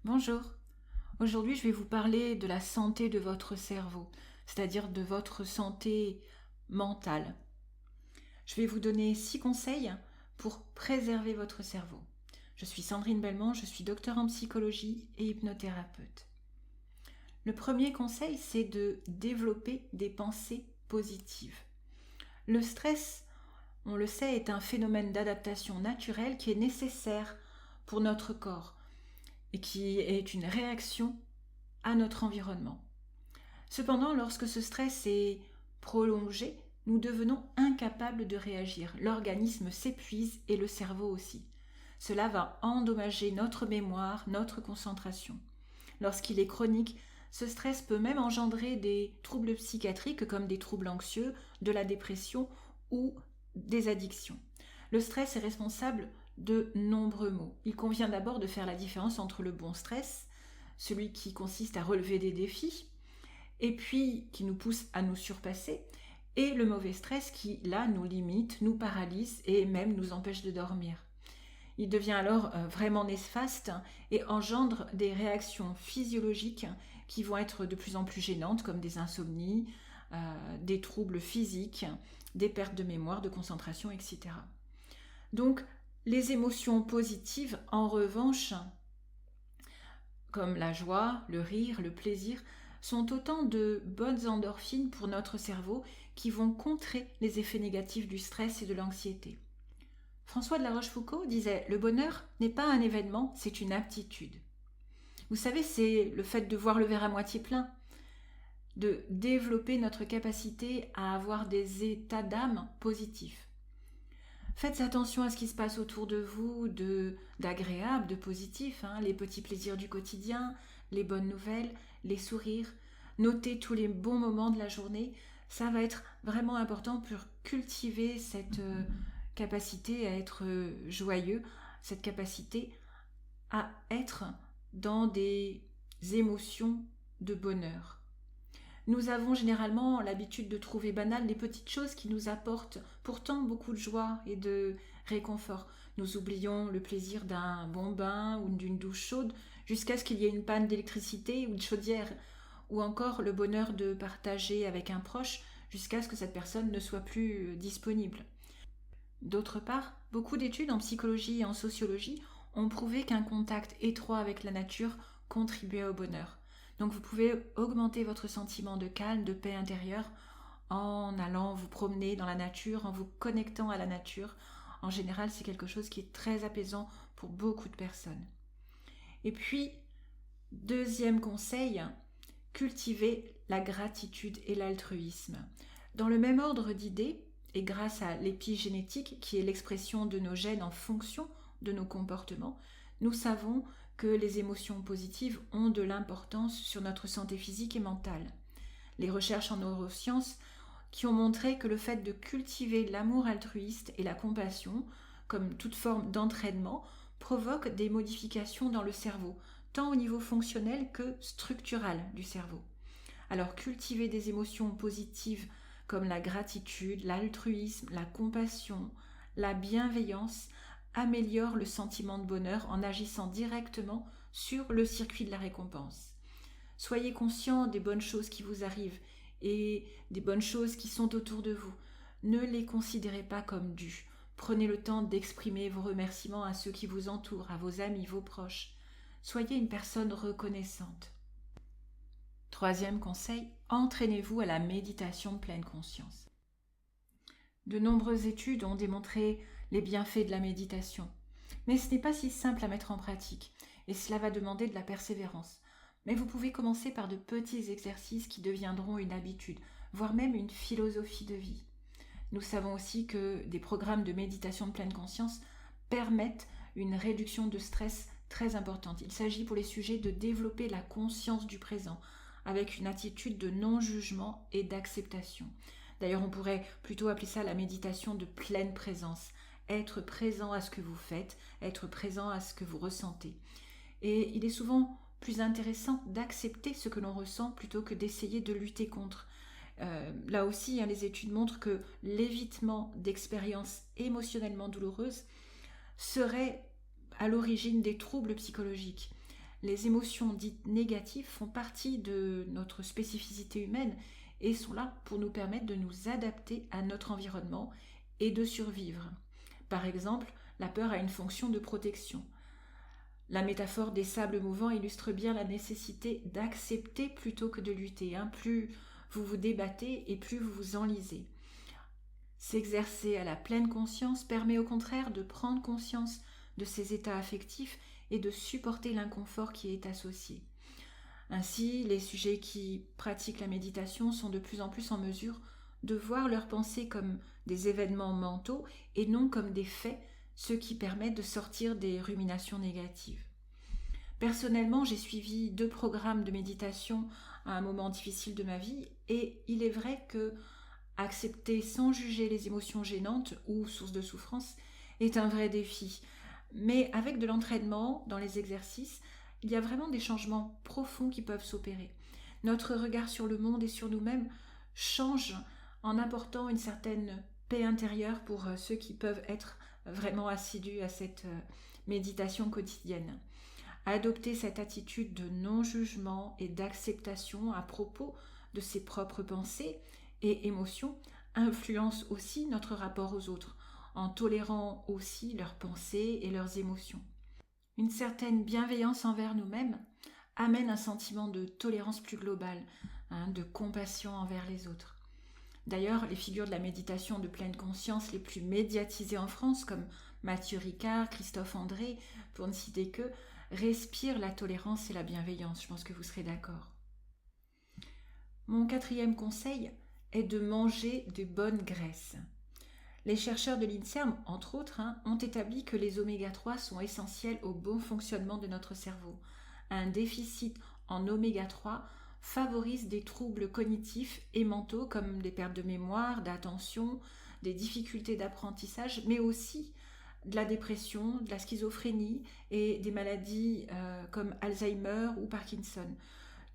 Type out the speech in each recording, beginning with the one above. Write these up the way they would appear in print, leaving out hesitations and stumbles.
Bonjour, aujourd'hui je vais vous parler de la santé de votre cerveau, c'est-à-dire de votre santé mentale. Je vais vous donner 6 conseils pour préserver votre cerveau. Je suis Sandrine Belmont, je suis docteure en psychologie et hypnothérapeute. Le premier conseil, c'est de développer des pensées positives. Le stress, on le sait, est un phénomène d'adaptation naturelle qui est nécessaire pour notre corps et qui est une réaction à notre environnement. Cependant, lorsque ce stress est prolongé, nous devenons incapables de réagir. L'organisme s'épuise et le cerveau aussi. Cela va endommager notre mémoire, notre concentration. Lorsqu'il est chronique, ce stress peut même engendrer des troubles psychiatriques comme des troubles anxieux, de la dépression ou des addictions. Le stress est responsable de nombreux maux. Il convient d'abord de faire la différence entre le bon stress, celui qui consiste à relever des défis, et puis qui nous pousse à nous surpasser, et le mauvais stress qui, là, nous limite, nous paralyse et même nous empêche de dormir. Il devient alors vraiment néfaste et engendre des réactions physiologiques qui vont être de plus en plus gênantes, comme des insomnies, des troubles physiques, des pertes de mémoire, de concentration, etc. Donc, les émotions positives, en revanche, comme la joie, le rire, le plaisir, sont autant de bonnes endorphines pour notre cerveau qui vont contrer les effets négatifs du stress et de l'anxiété. François de la Rochefoucauld disait « Le bonheur n'est pas un événement, c'est une aptitude ». Vous savez, c'est le fait de voir le verre à moitié plein, de développer notre capacité à avoir des états d'âme positifs. Faites attention à ce qui se passe autour de vous, d'agréable, de positif, les petits plaisirs du quotidien, les bonnes nouvelles, les sourires. Notez tous les bons moments de la journée. Ça va être vraiment important pour cultiver cette capacité à être joyeux, cette capacité à être dans des émotions de bonheur. Nous avons généralement l'habitude de trouver banales les petites choses qui nous apportent pourtant beaucoup de joie et de réconfort. Nous oublions le plaisir d'un bon bain ou d'une douche chaude jusqu'à ce qu'il y ait une panne d'électricité ou de chaudière, ou encore le bonheur de partager avec un proche jusqu'à ce que cette personne ne soit plus disponible. D'autre part, beaucoup d'études en psychologie et en sociologie ont prouvé qu'un contact étroit avec la nature contribuait au bonheur. Donc vous pouvez augmenter votre sentiment de calme, de paix intérieure en allant vous promener dans la nature, en vous connectant à la nature. En général, c'est quelque chose qui est très apaisant pour beaucoup de personnes. Et puis, deuxième conseil, cultiver la gratitude et l'altruisme. Dans le même ordre d'idées, et grâce à l'épigénétique, qui est l'expression de nos gènes en fonction de nos comportements, nous savons que les émotions positives ont de l'importance sur notre santé physique et mentale. Les recherches en neurosciences qui ont montré que le fait de cultiver l'amour altruiste et la compassion, comme toute forme d'entraînement, provoque des modifications dans le cerveau, tant au niveau fonctionnel que structural du cerveau. Alors cultiver des émotions positives comme la gratitude, l'altruisme, la compassion, la bienveillance améliore le sentiment de bonheur en agissant directement sur le circuit de la récompense. Soyez conscient des bonnes choses qui vous arrivent et des bonnes choses qui sont autour de vous. Ne les considérez pas comme dues. Prenez le temps d'exprimer vos remerciements à ceux qui vous entourent, à vos amis, vos proches. Soyez une personne reconnaissante. Troisième conseil, entraînez-vous à la méditation de pleine conscience. De nombreuses études ont démontré les bienfaits de la méditation. Mais ce n'est pas si simple à mettre en pratique, et cela va demander de la persévérance. Mais vous pouvez commencer par de petits exercices qui deviendront une habitude, voire même une philosophie de vie. Nous savons aussi que des programmes de méditation de pleine conscience permettent une réduction de stress très importante. Il s'agit pour les sujets de développer la conscience du présent, avec une attitude de non-jugement et d'acceptation. D'ailleurs, on pourrait plutôt appeler ça la méditation de pleine présence. Être présent à ce que vous faites, être présent à ce que vous ressentez. Et il est souvent plus intéressant d'accepter ce que l'on ressent plutôt que d'essayer de lutter contre. Là aussi, les études montrent que l'évitement d'expériences émotionnellement douloureuses serait à l'origine des troubles psychologiques. Les émotions dites négatives font partie de notre spécificité humaine et sont là pour nous permettre de nous adapter à notre environnement et de survivre. Par exemple, la peur a une fonction de protection. La métaphore des sables mouvants illustre bien la nécessité d'accepter plutôt que de lutter. Plus vous vous débattez et plus vous vous enlisez. S'exercer à la pleine conscience permet au contraire de prendre conscience de ses états affectifs et de supporter l'inconfort qui est associé. Ainsi, les sujets qui pratiquent la méditation sont de plus en plus en mesure de voir leurs pensées comme des événements mentaux et non comme des faits, ce qui permet de sortir des ruminations négatives. Personnellement, j'ai suivi 2 programmes de méditation à un moment difficile de ma vie et il est vrai que accepter sans juger les émotions gênantes ou sources de souffrance est un vrai défi. Mais avec de l'entraînement dans les exercices, il y a vraiment des changements profonds qui peuvent s'opérer. Notre regard sur le monde et sur nous-mêmes change en apportant une certaine paix intérieure pour ceux qui peuvent être vraiment assidus à cette méditation quotidienne. Adopter cette attitude de non-jugement et d'acceptation à propos de ses propres pensées et émotions influence aussi notre rapport aux autres, en tolérant aussi leurs pensées et leurs émotions. Une certaine bienveillance envers nous-mêmes amène un sentiment de tolérance plus globale, de compassion envers les autres. D'ailleurs, les figures de la méditation de pleine conscience les plus médiatisées en France, comme Mathieu Ricard, Christophe André, pour ne citer que, respirent la tolérance et la bienveillance. Je pense que vous serez d'accord. Mon 4e conseil est de manger de bonnes graisses. Les chercheurs de l'INSERM, entre autres, ont établi que les oméga-3 sont essentiels au bon fonctionnement de notre cerveau. Un déficit en oméga-3 favorise des troubles cognitifs et mentaux comme des pertes de mémoire, d'attention, des difficultés d'apprentissage, mais aussi de la dépression, de la schizophrénie et des maladies comme Alzheimer ou Parkinson.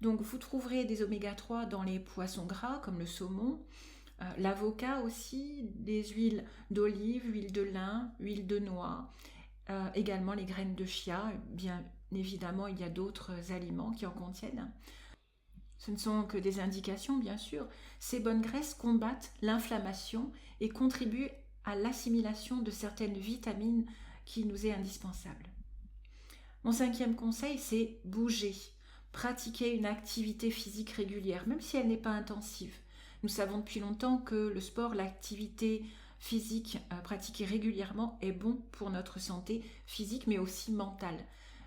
Donc vous trouverez des oméga-3 dans les poissons gras comme le saumon, l'avocat aussi, des huiles d'olive, huile de lin, huile de noix, également les graines de chia. Bien évidemment, il y a d'autres aliments qui en contiennent. Ce ne sont que des indications, bien sûr. Ces bonnes graisses combattent l'inflammation et contribuent à l'assimilation de certaines vitamines qui nous est indispensable. Mon 5e conseil, c'est bouger. Pratiquer une activité physique régulière, même si elle n'est pas intensive. Nous savons depuis longtemps que le sport, l'activité physique pratiquée régulièrement est bon pour notre santé physique mais aussi mentale.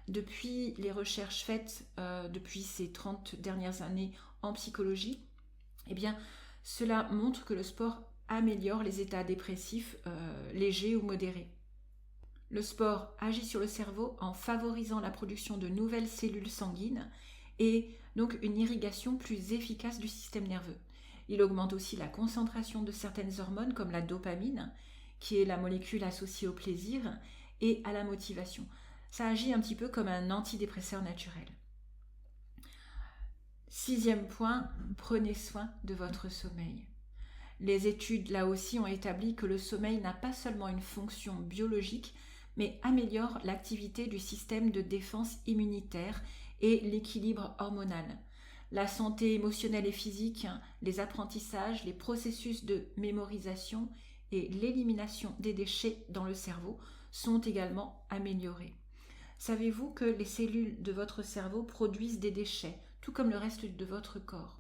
Depuis les recherches faites depuis ces 30 dernières années en psychologie, cela montre que le sport améliore les états dépressifs légers ou modérés. Le sport agit sur le cerveau en favorisant la production de nouvelles cellules sanguines et donc une irrigation plus efficace du système nerveux. Il augmente aussi la concentration de certaines hormones comme la dopamine, qui est la molécule associée au plaisir et à la motivation. Ça agit un petit peu comme un antidépresseur naturel. 6e point, prenez soin de votre sommeil. Les études, là aussi, ont établi que le sommeil n'a pas seulement une fonction biologique, mais améliore l'activité du système de défense immunitaire et l'équilibre hormonal. La santé émotionnelle et physique, les apprentissages, les processus de mémorisation et l'élimination des déchets dans le cerveau sont également améliorés. Savez-vous que les cellules de votre cerveau produisent des déchets, tout comme le reste de votre corps?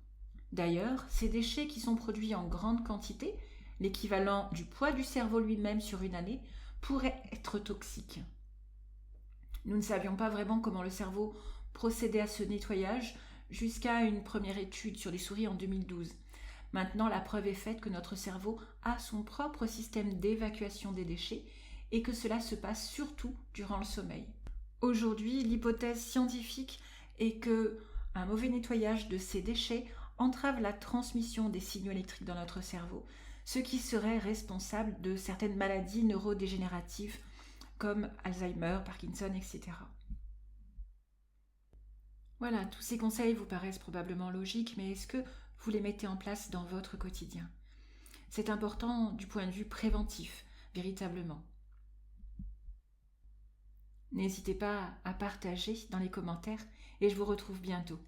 D'ailleurs, ces déchets qui sont produits en grande quantité, l'équivalent du poids du cerveau lui-même sur une année, pourraient être toxiques. Nous ne savions pas vraiment comment le cerveau procédait à ce nettoyage jusqu'à une première étude sur des souris en 2012. Maintenant, la preuve est faite que notre cerveau a son propre système d'évacuation des déchets et que cela se passe surtout durant le sommeil. Aujourd'hui, l'hypothèse scientifique est que un mauvais nettoyage de ces déchets entrave la transmission des signaux électriques dans notre cerveau, ce qui serait responsable de certaines maladies neurodégénératives comme Alzheimer, Parkinson, etc. Voilà, tous ces conseils vous paraissent probablement logiques, mais est-ce que vous les mettez en place dans votre quotidien? C'est important du point de vue préventif, véritablement. N'hésitez pas à partager dans les commentaires et je vous retrouve bientôt.